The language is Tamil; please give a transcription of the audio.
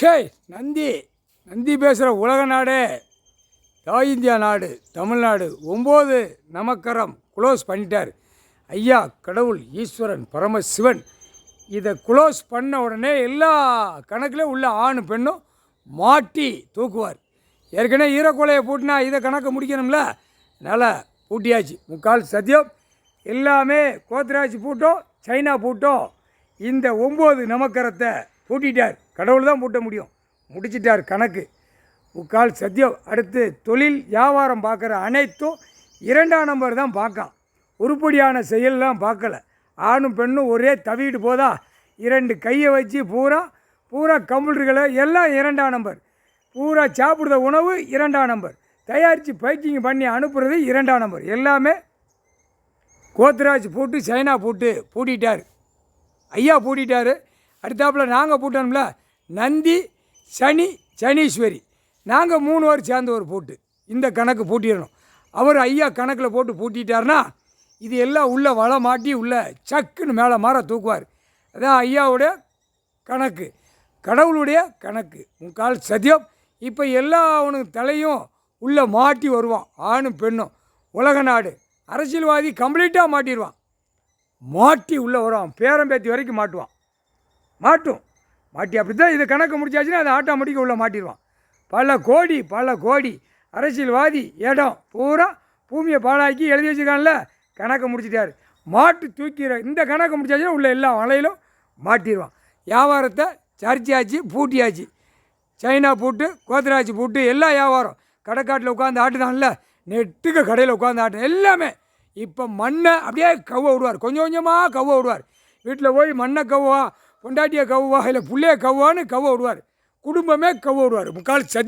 ஷே நந்தி நந்தி பேசுகிற உலக நாடே தாய் இந்தியா நாடு தமிழ்நாடு 9 நமக்கரம் க்ளோஸ் பண்ணிட்டார் ஐயா கடவுள் ஈஸ்வரன் பரமசிவன். இதை க்ளோஸ் பண்ண உடனே எல்லா கணக்கில் உள்ள ஆண் பெண்ணும் மாட்டி தூக்குவார். ஏற்கனவே ஈரக்கொலையை பூட்டினா இதை கணக்கு முடிக்கணும்ல, அதனால் பூட்டியாச்சு. முக்கால் சத்தியம் எல்லாமே கோத்ராஜ் பூட்டோம், சைனா பூட்டோம். இந்த 9 நமக்கரத்தை பூட்டிட்டார். கடவுள் தான் பூட்ட முடியும், முடிச்சிட்டார் கணக்கு. முக்கால் சத்தியம். அடுத்து தொழில் வியாபாரம் பார்க்குற அனைத்தும் 2ஆம் நம்பர் தான் பார்க்கான். உருப்படியான செயல்லாம் பார்க்கல. ஆணும் பெண்ணும் ஒரே தவிட்டு போதா, 2 கையை வச்சு பூரா கம்ப்யூட்டர்களை எல்லாம் 2ஆம் நம்பர். பூரா சாப்பிடுற உணவு 2ஆம் நம்பர். தயாரித்து பேக்கிங் பண்ணி அனுப்புறது 2ஆம் நம்பர். எல்லாமே கோத்ராஜ் பூட்டு சைனா பூட்டிட்டார் ஐயா, பூட்டிட்டார். அடுத்தாப்பில் நாங்கள் பூட்டணும்ல, நந்தி சனி சனீஸ்வரி, நாங்கள் 3 பேர் சேர்ந்த ஒரு பூட்டு. இந்த கணக்கு பூட்டிடணும். அவர் ஐயா கணக்கில் போட்டு பூட்டிட்டார்னா இது எல்லாம் உள்ளே வள மாட்டி உள்ளே சக்குன்னு மேலே மாற தூக்குவார். அதான் ஐயாவுடைய கணக்கு, கடவுளுடைய கணக்கு. முக்கால் சத்தியம். இப்போ எல்லா அவனுக்கு தலையும் உள்ளே மாட்டி வருவான், ஆணும் பெண்ணும். உலக நாடு அரசியல்வாதி கம்ப்ளீட்டாக மாட்டிடுவான். மாட்டி உள்ளே வருவான், பேரம்பேத்தி வரைக்கும் மாட்டி அப்படி தான் இதை கணக்கு முடிச்சாச்சுன்னா அதை ஆட்டோமேட்டிக்காக உள்ளே மாட்டிடுவான். பல கோடி அரசியல்வாதி இடம் பூரா பூமியை பாழாக்கி எழுதி வச்சுருக்கான்ல, கணக்கை முடிச்சிட்டாரு. மாட்டு தூக்கிற இந்த கணக்கு முடிச்சாச்சுன்னா உள்ள எல்லா வலையிலும் மாட்டிடுவான். வியாபாரத்தை சரிச்சாச்சு, பூட்டியாச்சு. சைனா பூட்டு, கோத்ராஜ் பூட்டு, எல்லா வியாபாரம். கடைக்காட்டில் உட்காந்து ஆட்டுதான்ல, நெட்டுக்க கடையில் உட்காந்து ஆட்டு எல்லாமே. இப்போ மண்ணை அப்படியே கவ்வ விடுவார், கொஞ்சம் கொஞ்சமாக கவ்வ விடுவார். வீட்டில் போய் மண்ணை கவ்வா, பொண்டாட்டியை கவ்வா, இல்லை புள்ளையை கவ்வான்னு கவ்வ விடுவார். குடும்பமே கவ்வ விடுவார். முக்கால் சத்தியம்.